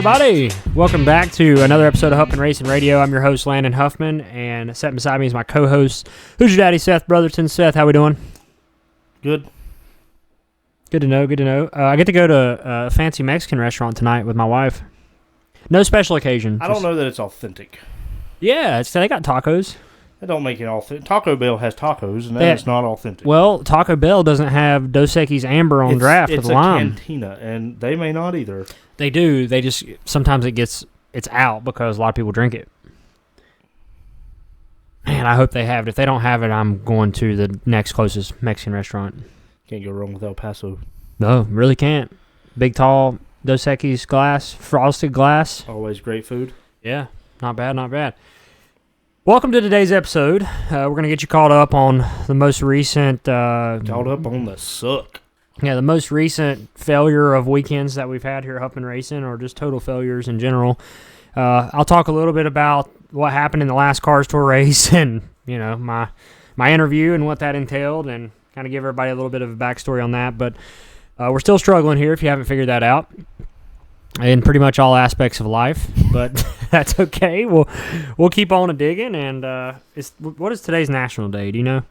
everybody. Welcome back to another episode of Huffman Racing Radio. I'm your host, Landon Huffman, and sitting beside me is my co-host, who's your daddy, Seth Brotherton. Seth, how we doing? Good. Good to know. I get to go to a fancy Mexican restaurant tonight with my wife. No special occasion. I don't know that it's authentic. Yeah, they got tacos. That don't make it authentic. Taco Bell has tacos, and that's not authentic. Well, Taco Bell doesn't have Dos Equis Amber on draft with lime. It's a cantina, and they may not either. They do. They just sometimes it's out because a lot of people drink it. Man, I hope they have it. If they don't have it, I'm going to the next closest Mexican restaurant. Can't go wrong with El Paso. No, really can't. Big, tall Dos Equis glass, frosted glass. Always great food. Yeah, not bad. Welcome to today's episode. We're going to get you caught up on the most recent... Caught up on the suck. Yeah, the most recent failure of weekends that we've had here at Huffman Racing, or just total failures in general. I'll talk a little bit about what happened in the last Cars Tour race and, you know, my interview and what that entailed, and kind of give everybody a little bit of a backstory on that. But we're still struggling here if you haven't figured that out in pretty much all aspects of life, but that's okay. We'll keep on digging, and what is today's National Day? Do you know?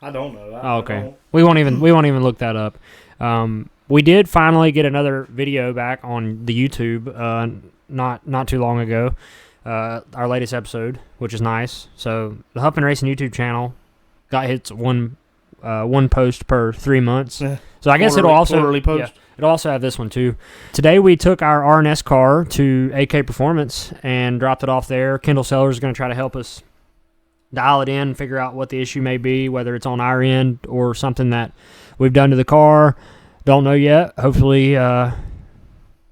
I don't know. Okay. We won't even look that up. We did finally get another video back on the YouTube not too long ago. Our latest episode, which is nice. So the Huffman Racing YouTube channel got hits one post per 3 months. So I guess it'll also have this one too. Today we took our RNS car to AK Performance and dropped it off there. Kendall Sellers is going to try to help us dial it in, figure out what the issue may be, whether it's on our end or something that we've done to the car. Don't know yet. Hopefully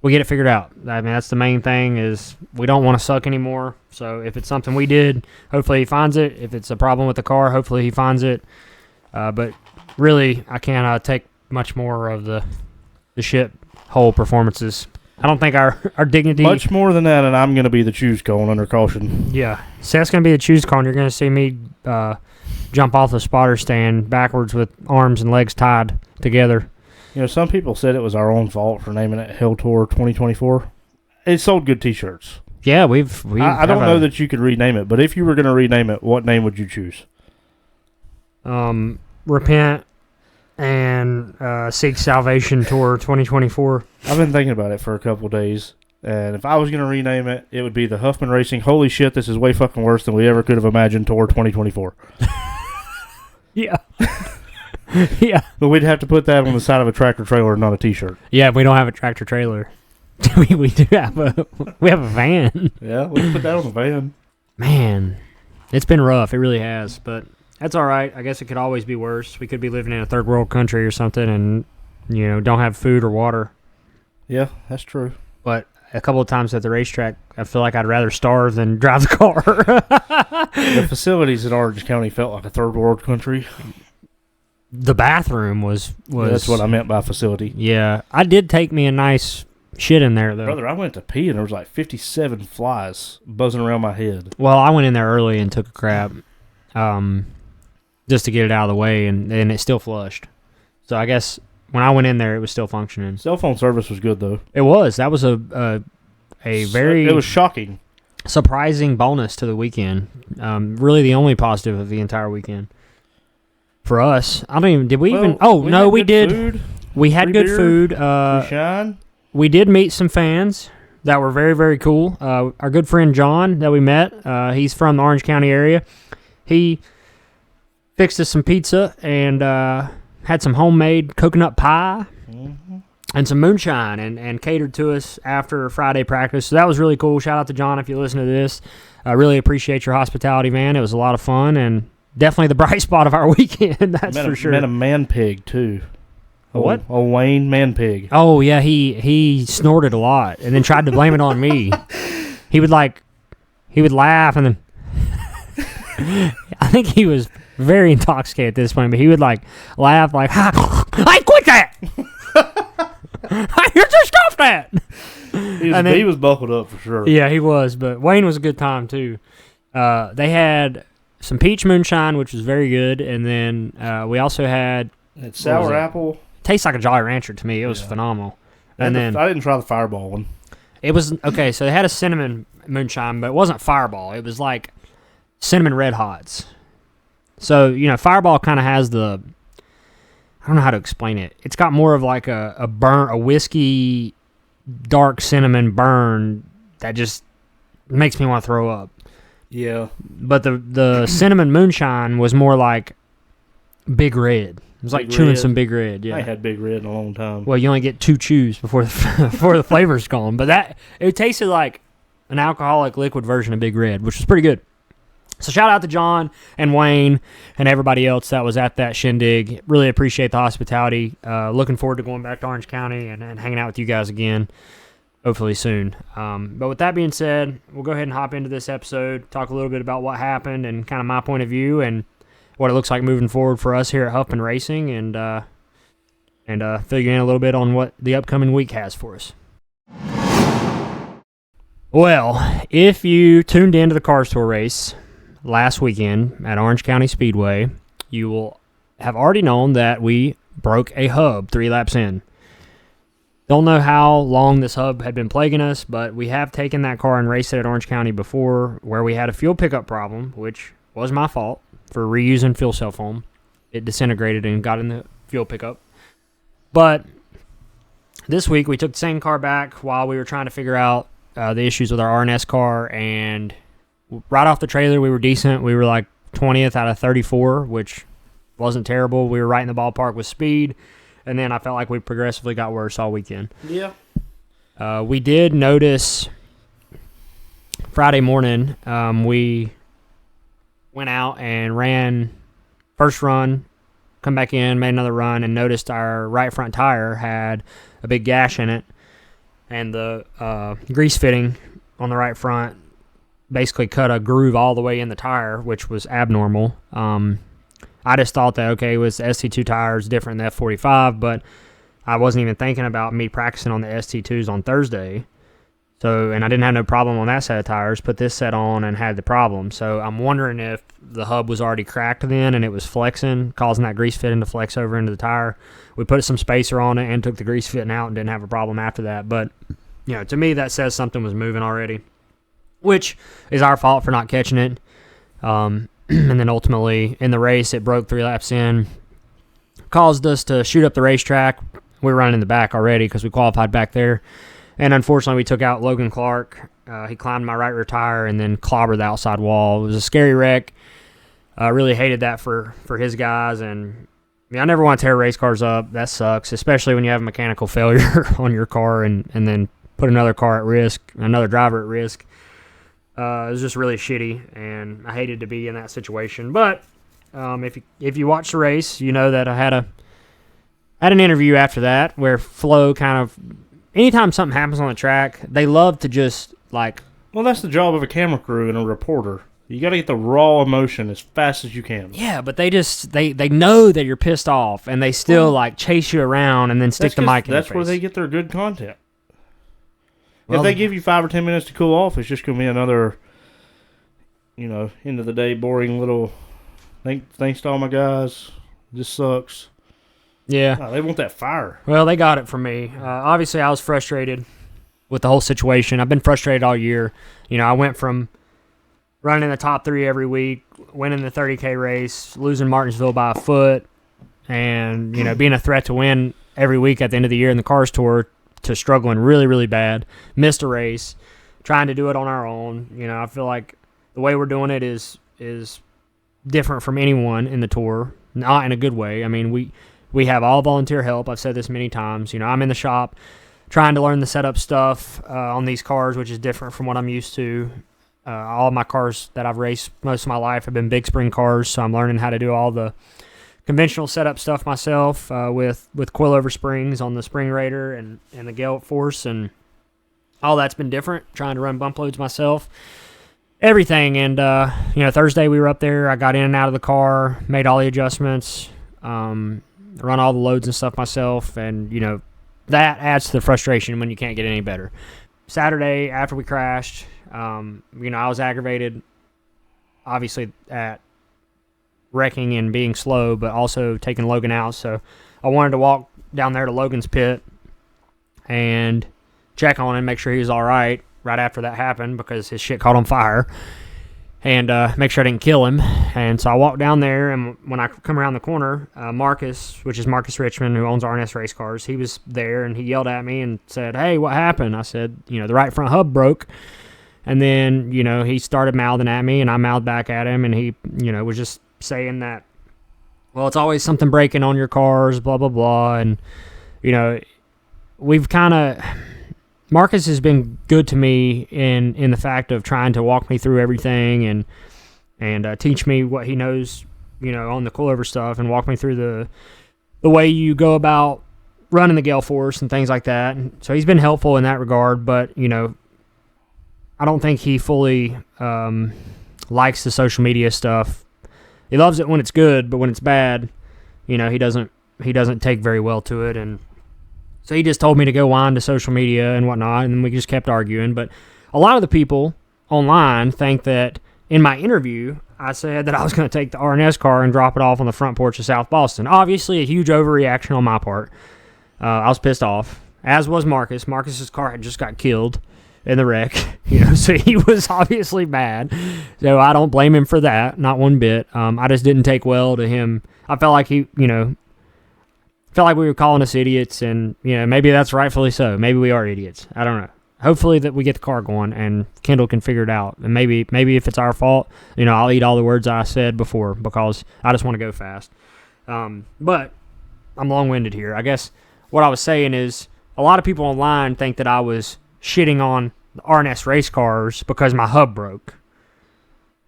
we get it figured out. I mean, that's the main thing, is we don't want to suck anymore. So if it's something we did, hopefully he finds it. If it's a problem with the car, hopefully he finds it. But really, I can't take much more of the shit hole performances. I don't think our dignity... Much more than that, and I'm going to be the choose cone under caution. Yeah. Seth's going to be the choose cone. You're going to see me jump off the spotter stand backwards with arms and legs tied together. You know, some people said it was our own fault for naming it Hell Tour 2024. It sold good T-shirts. Yeah, we I don't know that you could rename it, but if you were going to rename it, what name would you choose? Repent and Seek Salvation Tour 2024. I've been thinking about it for a couple of days, and if I was going to rename it, it would be the Huffman Racing Holy Shit, This Is Way Fucking Worse Than We Ever Could Have Imagined Tour 2024. Yeah. Yeah. But we'd have to put that on the side of a tractor trailer, not a T-shirt. Yeah, we don't have a tractor trailer. we do have a van. Yeah, we can put that on the van. Man, it's been rough. It really has, but that's all right. I guess it could always be worse. We could be living in a third world country or something and, you know, don't have food or water. Yeah, that's true. But a couple of times at the racetrack, I feel like I'd rather starve than drive the car. The facilities in Orange County felt like a third world country. The bathroom was... That's what I meant by facility. Yeah. I did take me a nice shit in there, though. Brother, I went to pee and there was like 57 flies buzzing around my head. Well, I went in there early and took a crap just to get it out of the way, and it still flushed. So I guess when I went in there, it was still functioning. Cell phone service was good, though. It was. That was a very... It was shocking. Surprising bonus to the weekend. Really the only positive of the entire weekend. For us, I don't even... Did we even... Oh, no, we did. Food, we had good food. Shine. We did meet some fans that were very, very cool. Our good friend John that we met, he's from the Orange County area. He fixed us some pizza and had some homemade coconut pie and some moonshine and catered to us after Friday practice. So that was really cool. Shout out to John if you listen to this. I really appreciate your hospitality, man. It was a lot of fun and definitely the bright spot of our weekend, that's for sure. Met a man pig, too. What? Old Wayne man pig. Oh, yeah, he snorted a lot and then tried to blame it on me. He would laugh and then... I think he was very intoxicated at this point, but he would laugh like, "Hey, quit that! You just stop that!" He was buckled up for sure. Yeah, he was, but Wayne was a good time too. They had some peach moonshine, which was very good, and then we also had sour apple. Tastes like a Jolly Rancher to me. It was phenomenal. And then I didn't try the Fireball one. It was okay. So they had a cinnamon moonshine, but it wasn't Fireball. It was like cinnamon Red Hots. So Fireball kind of has the, I don't know how to explain it. It's got more of like a whiskey, dark cinnamon burn that just makes me want to throw up. Yeah. But the cinnamon moonshine was more like Big Red. It was like chewing some Big Red. Yeah. I ain't had Big Red in a long time. Well, you only get 2 chews before the flavor's gone. But it tasted like an alcoholic liquid version of Big Red, which was pretty good. So shout out to John and Wayne and everybody else that was at that shindig. Really appreciate the hospitality. Looking forward to going back to Orange County and hanging out with you guys again, hopefully soon. But with that being said, we'll go ahead and hop into this episode, talk a little bit about what happened and kind of my point of view and what it looks like moving forward for us here at Huffman Racing, and fill you in a little bit on what the upcoming week has for us. Well, if you tuned into the Cars Tour race last weekend at Orange County Speedway, you will have already known that we broke a hub 3 laps in. Don't know how long this hub had been plaguing us, but we have taken that car and raced it at Orange County before, where we had a fuel pickup problem, which was my fault for reusing fuel cell foam. It disintegrated and got in the fuel pickup. But this week we took the same car back while we were trying to figure out the issues with our RNS car, and right off the trailer we were decent. We were like 20th out of 34, which wasn't terrible. We were right in the ballpark with speed, and then I felt like we progressively got worse all weekend. Yeah. We did notice Friday morning, we went out and ran first run, come back in, made another run, and noticed our right front tire had a big gash in it, and the grease fitting on the right front basically cut a groove all the way in the tire, which was abnormal. I just thought that, okay, it was the ST2 tires, different than the F45, but I wasn't even thinking about me practicing on the ST2s on Thursday. And I didn't have no problem on that set of tires. Put this set on and had the problem. So I'm wondering if the hub was already cracked then and it was flexing, causing that grease fitting to flex over into the tire. We put some spacer on it and took the grease fitting out and didn't have a problem after that. But, to me that says something was moving already, which is our fault for not catching it. And then ultimately in the race it broke 3 laps in, caused us to shoot up the racetrack. We were running in the back already because we qualified back there. And unfortunately, we took out Logan Clark. He climbed my right rear tire and then clobbered the outside wall. It was a scary wreck. I really hated that for his guys. And I never want to tear race cars up. That sucks, especially when you have a mechanical failure on your car and then put another car at risk, another driver at risk. It was just really shitty, and I hated to be in that situation. But if you watch the race, you know that I had an interview after that where Flo kind of, anytime something happens on the track, they love to just Well, that's the job of a camera crew and a reporter. You got to get the raw emotion as fast as you can. Yeah, but they know that you're pissed off, and they still chase you around and then stick the mic in your face. That's where they get their good content. Well, if they give you 5 or 10 minutes to cool off, it's just going to be another, end of the day boring little. Thanks to all my guys. This sucks. Yeah. Oh, they want that fire. Well, they got it from me. Obviously, I was frustrated with the whole situation. I've been frustrated all year. I went from running in the top 3 every week, winning the 30K race, losing Martinsville by a foot, and, being a threat to win every week at the end of the year in the Cars Tour, to struggling really, really bad. Missed a race, trying to do it on our own. I feel like the way we're doing it is different from anyone in the Tour, not in a good way. I mean, we have all volunteer help. I've said this many times. I'm in the shop trying to learn the setup stuff on these cars, which is different from what I'm used to. All of my cars that I've raced most of my life have been big spring cars, so I'm learning how to do all the conventional setup stuff myself with coilover springs on the Spring Raider and the Gale Force, and all that's been different, trying to run bump loads myself. Everything. And, Thursday we were up there. I got in and out of the car, made all the adjustments, run all the loads and stuff myself, and, that adds to the frustration when you can't get any better. Saturday, after we crashed, I was aggravated, obviously, at wrecking and being slow, but also taking Logan out. So I wanted to walk down there to Logan's pit and check on him, make sure he was all right after that happened because his shit caught on fire, and make sure I didn't kill him. And so I walked down there, and when I come around the corner, Marcus, which is Marcus Richmond, who owns RNS Race Cars, he was there, and he yelled at me and said, "Hey, what happened?" I said, the right front hub broke. And then, he started mouthing at me, and I mouthed back at him, and he, was just saying that, well, it's always something breaking on your cars, blah, blah, blah. And, we've kind of... Marcus has been good to me in the fact of trying to walk me through everything and teach me what he knows, on the coilover stuff, and walk me through the way you go about running the gale force and things like that. And so he's been helpful in that regard, but, I don't think he fully likes the social media stuff. He loves it when it's good, but when it's bad, he doesn't take very well to it. And so he just told me to go whine to social media and whatnot, and we just kept arguing. But a lot of the people online think that in my interview, I said that I was going to take the RNS car and drop it off on the front porch of South Boston. Obviously, a huge overreaction on my part. I was pissed off, as was Marcus. Marcus's car had just got killed in the wreck, so he was obviously mad. So I don't blame him for that, not one bit. I just didn't take well to him. I felt like he, felt like we were calling us idiots, and, maybe that's rightfully so. Maybe we are idiots. I don't know. Hopefully that we get the car going and Kendall can figure it out. And maybe if it's our fault, I'll eat all the words I said before because I just want to go fast. But I'm long-winded here. I guess what I was saying is a lot of people online think that I was shitting on the RNS race cars because my hub broke.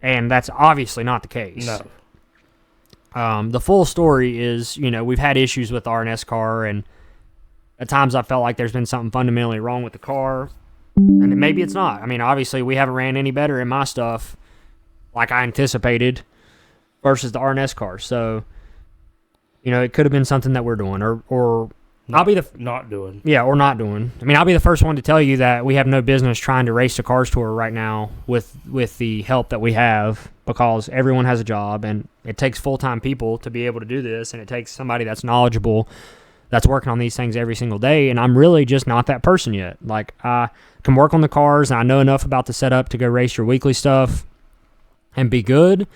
And that's obviously not the case. No. The full story is, we've had issues with the RNS car, and at times I felt like there's been something fundamentally wrong with the car. And maybe it's not. I mean, obviously we haven't ran any better in my stuff like I anticipated versus the RNS car. So, it could have been something that we're doing or I'll be not doing. Yeah, or not doing. I mean, I'll be the first one to tell you that we have no business trying to race the Cars Tour right now with the help that we have, because everyone has a job, and it takes full-time people to be able to do this, and it takes somebody that's knowledgeable, that's working on these things every single day, and I'm really just not that person yet. Like, I can work on the cars, and I know enough about the setup to go race your weekly stuff and be good.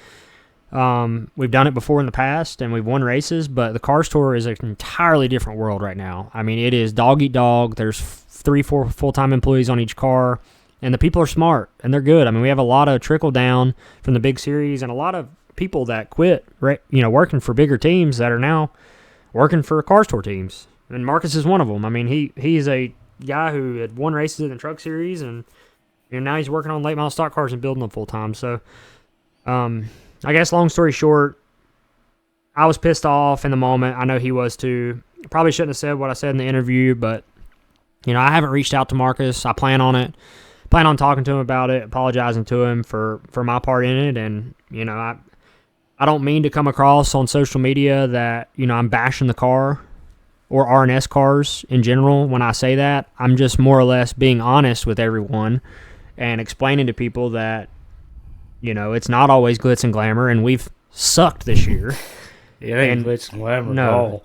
We've done it before in the past, and we've won races, but the Cars Tour is an entirely different world right now. I mean, it is dog eat dog. There's 3-4 full-time employees on each car, and the people are smart, and they're good. I mean, we have a lot of trickle down from the big series, and a lot of people that quit, working for bigger teams that are now working for Cars Tour teams. And Marcus is one of them. I mean, he's a guy who had won races in the truck series, and now he's working on late model stock cars and building them full-time. So, I guess long story short, I was pissed off in the moment. I know he was too. Probably shouldn't have said what I said in the interview, but, I haven't reached out to Marcus. I plan on it. Plan on talking to him about it, apologizing to him for my part in it. And, I don't mean to come across on social media that, I'm bashing the car or RNS cars in general when I say that. I'm just more or less being honest with everyone and explaining to people that, it's not always glitz and glamour, and we've sucked this year. It ain't glitz and glamour at all.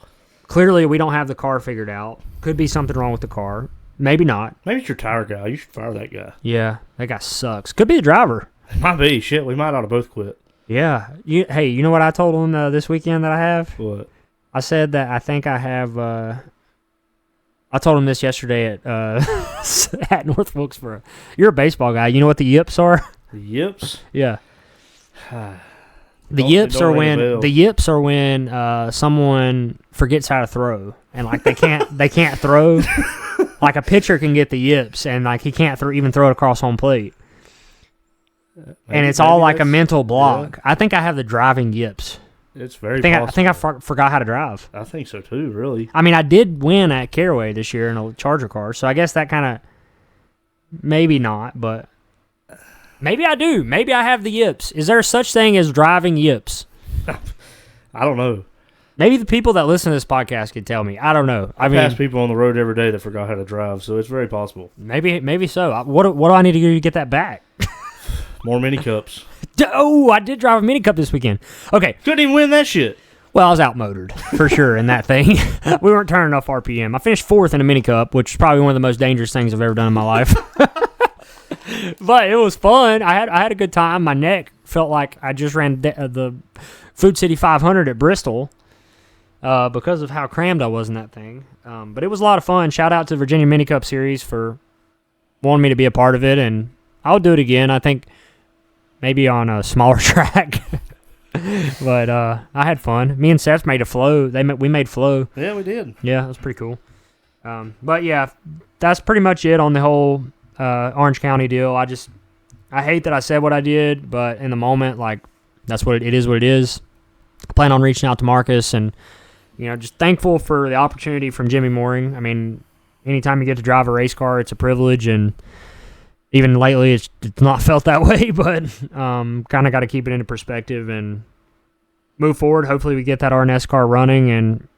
Clearly, we don't have the car figured out. Could be something wrong with the car. Maybe not. Maybe it's your tire guy. You should fire that guy. Yeah, that guy sucks. Could be the driver. It might be. Shit, we might ought to both quit. Yeah. Hey, you know what I told him this weekend that I have? What? I said that I think I have... I told him this yesterday at at North Wilkesboro. You're a baseball guy. You know what the Yips are? The Yips? Yeah. The Yips are when someone forgets how to throw, and like they can't throw. Like a pitcher can get the Yips, and like he can't even throw it across home plate. And it's all like a mental block. Yeah. I think I have the driving Yips. It's very possible. I think I forgot how to drive. I think so too, really. I mean, I did win at Caraway this year in a Charger car, so I guess that kind of, maybe not, but maybe I do. Maybe I have the Yips. Is there such thing as driving Yips? I don't know. Maybe the people that listen to this podcast could tell me. I don't know. I pass people on the road every day that forgot how to drive, so it's very possible. Maybe so. What do I need to do to get that back? More mini cups. Oh, I did drive a mini cup this weekend. Okay. Couldn't even win that shit. Well, I was outmotored for sure in that thing. We weren't turning enough RPM. I finished 4th in a mini cup, which is probably one of the most dangerous things I've ever done in my life. But it was fun. I had a good time. My neck felt like I just ran the Food City 500 at Bristol because of how crammed I was in that thing. But it was a lot of fun. Shout out to Virginia Mini Cup Series for wanting me to be a part of it, and I'll do it again. I think maybe on a smaller track. But I had fun. Me and Seth made a flow. We made flow. Yeah, we did. Yeah, it was pretty cool. But yeah, that's pretty much it on the whole Orange County deal. I hate that I said what I did, but in the moment, like, that's what it is. What it is. I plan on reaching out to Marcus, and just thankful for the opportunity from Jimmy Mooring. I mean, anytime you get to drive a race car, it's a privilege, and even lately, it's not felt that way, but kind of got to keep it into perspective and move forward. Hopefully, we get that RNS car running, and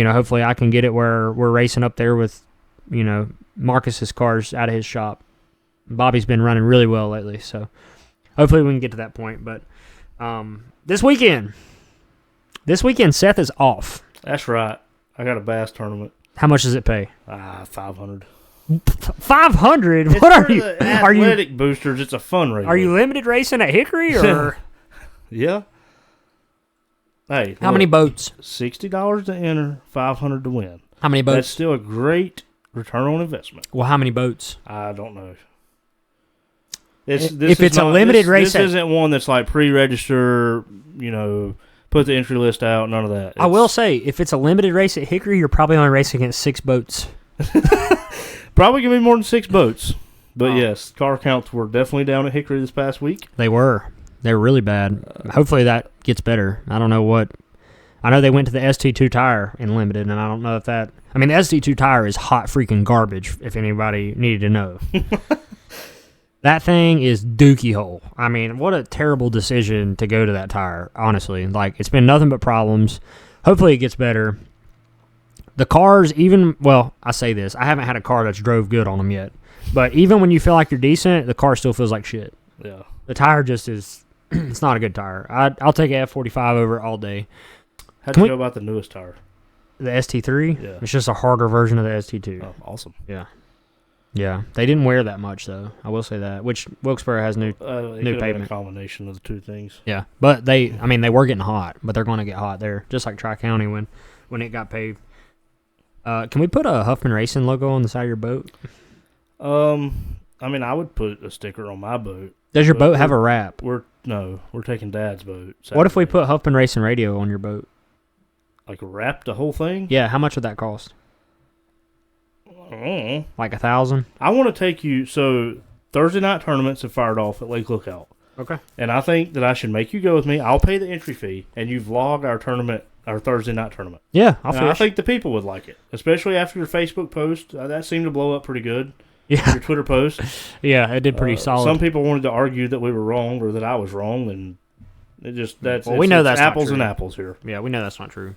hopefully, I can get it where we're racing up there with, Marcus's cars out of his shop. Bobby's been running really well lately, so hopefully we can get to that point. But this weekend, Seth is off. That's right. I got a bass tournament. How much does it pay? $500. 500? What are you? Athletic boosters. It's a fundraiser. Are you limited racing at Hickory or? Yeah. Hey, how many boats? $60 to enter, $500 to win. How many boats? That's still a great return on investment. Well, how many boats? I don't know. If it's a limited race, this isn't one that's like pre-register. Put the entry list out. None of that. I will say, if it's a limited race at Hickory, you're probably only racing against 6 boats. Probably gonna be more than 6 boats. But yes, car counts were definitely down at Hickory this past week. They were really bad. Hopefully that gets better. I don't know what. I know they went to the ST2 tire in limited, and I don't know if that. I mean, the ST2 tire is hot freaking garbage. If anybody needed to know, that thing is dookie hole. I mean, what a terrible decision to go to that tire. Honestly, like, it's been nothing but problems. Hopefully it gets better. The cars, I say this, I haven't had a car that's drove good on them yet. But even when you feel like you're decent, the car still feels like shit. Yeah. The tire just is, it's not a good tire. I'll take an F45 over it all day. How'd you feel about the newest tire? The ST3? Yeah. It's just a harder version of the ST2. Oh, awesome. Yeah. Yeah. They didn't wear that much, though. I will say that. Which Wilkesboro has new pavement. Been a combination of the two things. Yeah. But they were getting hot, but they're going to get hot there, just like Tri-County when it got paved. Can we put a Huffman Racing logo on the side of your boat? I would put a sticker on my boat. Does your boat have a wrap? We're taking Dad's boat. Saturday. What if we put Huffman Racing Radio on your boat? Like wrap the whole thing? Yeah, how much would that cost? I don't know. Like $1,000? I want to take you. So Thursday night tournaments have fired off at Lake Lookout. Okay. And I think that I should make you go with me. I'll pay the entry fee, and you vlog our tournament, our Thursday night tournament. Yeah, I'll fish. I think the people would like it, especially after your Facebook post. That seemed to blow up pretty good. Yeah. Your Twitter post. Yeah, it did pretty solid. Some people wanted to argue that we were wrong or that I was wrong, and we know that's apples not true. and apples here. Yeah, we know that's not true.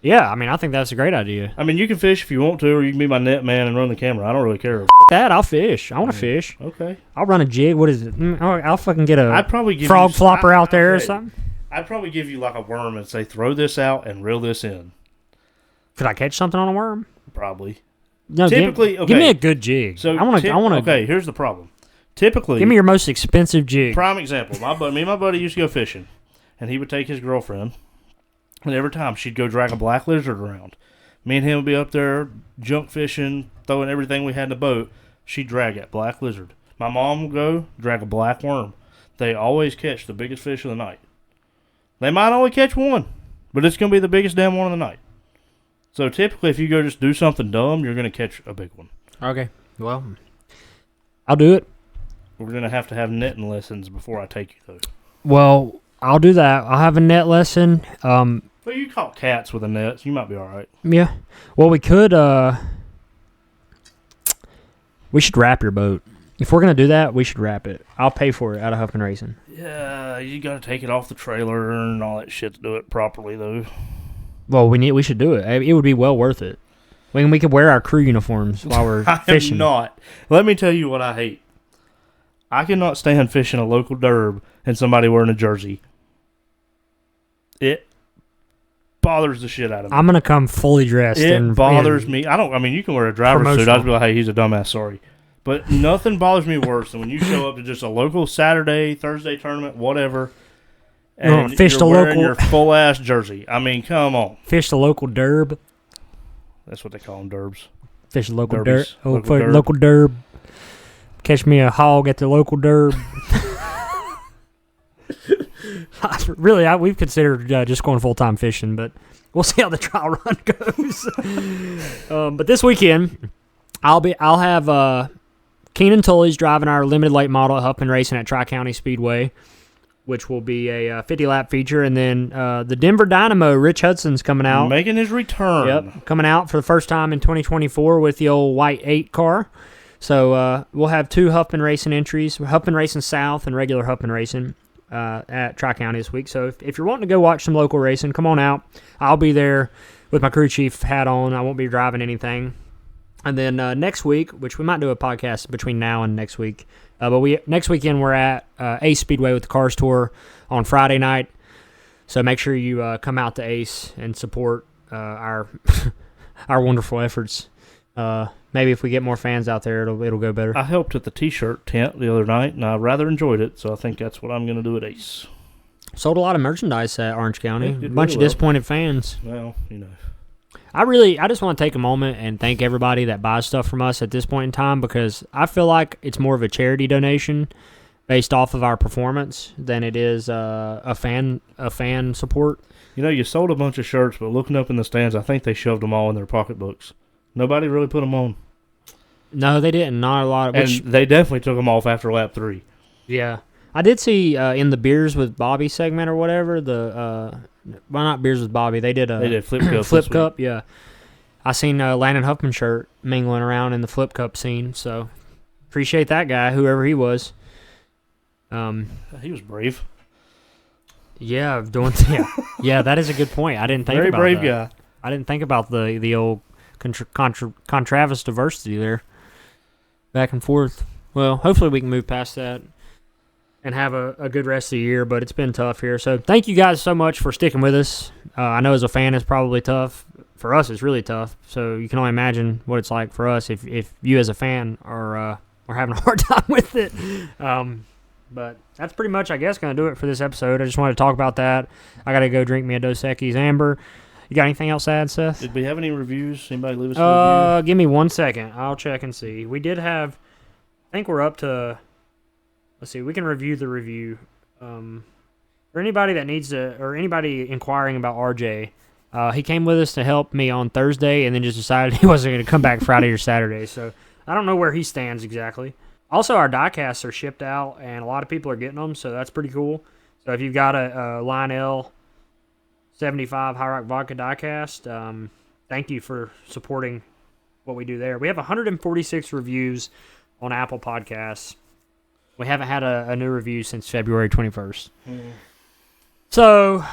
Yeah, I think that's a great idea. You can fish if you want to, or you can be my net man and run the camera. I don't really care. That, I'll fish. I want to fish. Okay. I'll run a jig. What is it? I'll fucking get I'd probably give frog flopper out there or something. I'd probably give you like a worm and say, throw this out and reel this in. Could I catch something on a worm? Probably. No, typically, give me a good jig. So I want to. Okay, here's the problem. Typically, give me your most expensive jig. Prime example. Me and my buddy used to go fishing, and he would take his girlfriend, and every time she'd go drag a black lizard around. Me and him would be up there junk fishing, throwing everything we had in the boat. She'd drag that black lizard. My mom would go drag a black worm. They always catch the biggest fish of the night. They might only catch one, but it's going to be the biggest damn one of the night. So typically, if you go just do something dumb, you're going to catch a big one. Okay. Well, I'll do it. We're going to have netting lessons before I take you, though. Well, I'll do that. I'll have a net lesson. Well, you caught cats with a net, so you might be all right. Yeah. Well, we could. We should wrap your boat. If we're going to do that, we should wrap it. I'll pay for it out of Huffman Racing. Yeah, you got to take it off the trailer and all that shit to do it properly, though. Well, we should do it. It would be well worth it. We could wear our crew uniforms while we're fishing. I'm not. Let me tell you what I hate. I cannot stand fishing a local derb and somebody wearing a jersey. bothers the shit out of me. I'm gonna come fully dressed. It bothers me. You can wear a driver's suit. I'd be like, hey, he's a dumbass. Sorry. But nothing bothers me worse than when you show up to just a local Saturday, Thursday tournament, whatever, and you're wearing your full-ass jersey. I mean, come on. Fish the local derb. That's what they call them, derbs. Fish the local derb. Local derb. Catch me a hog at the local derb. Really, we've considered just going full-time fishing, but we'll see how the trial run goes. But this weekend, I'll have Keenan Tully's driving our limited late model at Huffman Racing at Tri-County Speedway, which will be a 50-lap feature. And then the Denver Dynamo, Rich Hudson's coming out. Making his return. Yep, coming out for the first time in 2024 with the old white 8 car. So we'll have 2 Huffman Racing entries, Huffman Racing South and regular Huffman Racing at Tri-County this week. So if you're wanting to go watch some local racing, come on out. I'll be there with my crew chief hat on. I won't be driving anything. And then next week, which we might do a podcast between now and next week, but next weekend we're at Ace Speedway with the Cars Tour on Friday night. So make sure you come out to Ace and support our our wonderful efforts. Maybe if we get more fans out there, it'll go better. I helped at the T-shirt tent the other night, and I rather enjoyed it. So I think that's what I'm going to do at Ace. Sold a lot of merchandise at Orange County. A bunch of disappointed fans. Well, I just want to take a moment and thank everybody that buys stuff from us at this point in time, because I feel like it's more of a charity donation based off of our performance than it is a fan support. You sold a bunch of shirts, but looking up in the stands, I think they shoved them all in their pocketbooks. Nobody really put them on. No, they didn't. Not a lot. And they definitely took them off after lap 3. Yeah. I did see in the Beers with Bobby segment or whatever, not Beers with Bobby, they did Flip Cup. Flip Cup, yeah. I seen Landon Huffman shirt mingling around in the Flip Cup scene, so appreciate that guy, whoever he was. He was brave. Yeah, yeah, that is a good point. I didn't think about that. Very brave guy. I didn't think about the old Contravis diversity there, back and forth. Well, hopefully we can move past that and have a good rest of the year, but it's been tough here. So thank you guys so much for sticking with us. I know as a fan it's probably tough. For us it's really tough, so you can only imagine what it's like for us if you as a fan are having a hard time with it. But that's pretty much, I guess, going to do it for this episode. I just wanted to talk about that. I got to go drink me a Dos Equis Amber. You got anything else to add, Seth? Did we have any reviews? Anybody leave us a review? Give me 1 second. I'll check and see. We did have, I think we're up to, let's see, we can review the review. For anybody that needs to, or anybody inquiring about RJ, he came with us to help me on Thursday and then just decided he wasn't going to come back Friday or Saturday. So I don't know where he stands exactly. Also, our diecasts are shipped out, and a lot of people are getting them, so that's pretty cool. So if you've got a Lionel 75 High Rock Vodka diecast, thank you for supporting what we do there. We have 146 reviews on Apple Podcasts. We haven't had a new review since February 21st. So,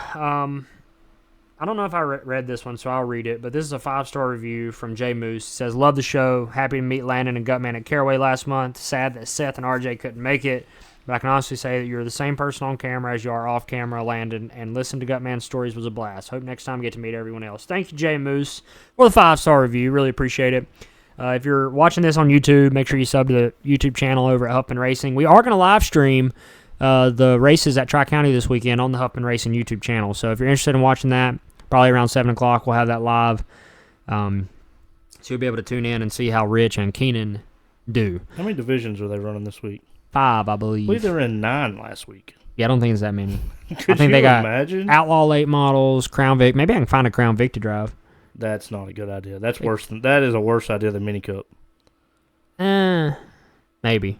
I don't know if I read this one, so I'll read it, but this is a 5-star review from Jay Moose. It says, love the show. Happy to meet Landon and Gutman at Caraway last month. Sad that Seth and RJ couldn't make it, but I can honestly say that you're the same person on camera as you are off camera, Landon, and listen to Gutman's stories was a blast. Hope next time we get to meet everyone else. Thank you, Jay Moose, for the 5-star review. Really appreciate it. If you're watching this on YouTube, make sure you sub to the YouTube channel over at Huffman Racing. We are going to live stream the races at Tri-County this weekend on the Huffman Racing YouTube channel. So if you're interested in watching that, probably around 7 o'clock, we'll have that live. So you'll be able to tune in and see how Rich and Keenan do. How many divisions are they running this week? 5, I believe. I believe they were in 9 last week. Yeah, I don't think it's that many. I think they got imagine? Outlaw late models, Crown Vic. Maybe I can find a Crown Vic to drive. That's not a good idea. That is a worse idea than Mini Cup. Maybe.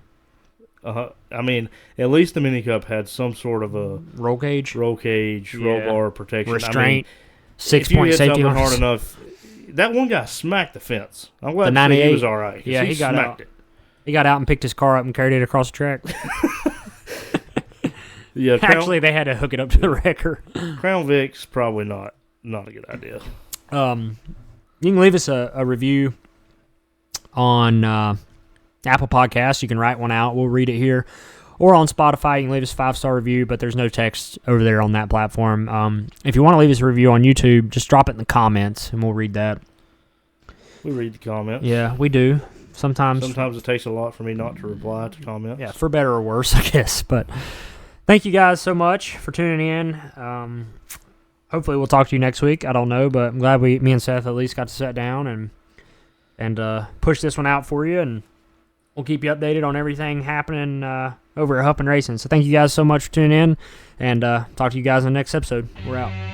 I mean, at least the Mini Cup had some sort of a roll cage, roll bar protection, restraint, 6-point safety harness. Hard enough, that one guy smacked the fence. I'm glad to say he was all right. Yeah, he got smacked out. it. He got out and picked his car up and carried it across the track. Yeah, actually, they had to hook it up to the wrecker. Crown Vic's probably not a good idea. You can leave us a review on Apple Podcasts. You can write one out. We'll read it here. or on Spotify. You can leave us a 5-star review, but there's no text over there on that platform. If you want to leave us a review on YouTube, just drop it in the comments, and we'll read that. We read the comments. Yeah, we do. Sometimes it takes a lot for me not to reply to comments. Yeah, for better or worse, I guess. But thank you guys so much for tuning in. Hopefully we'll talk to you next week. I don't know, but I'm glad me and Seth at least got to sit down and push this one out for you, and we'll keep you updated on everything happening over at Huffman Racing. So thank you guys so much for tuning in, and talk to you guys in the next episode. We're out.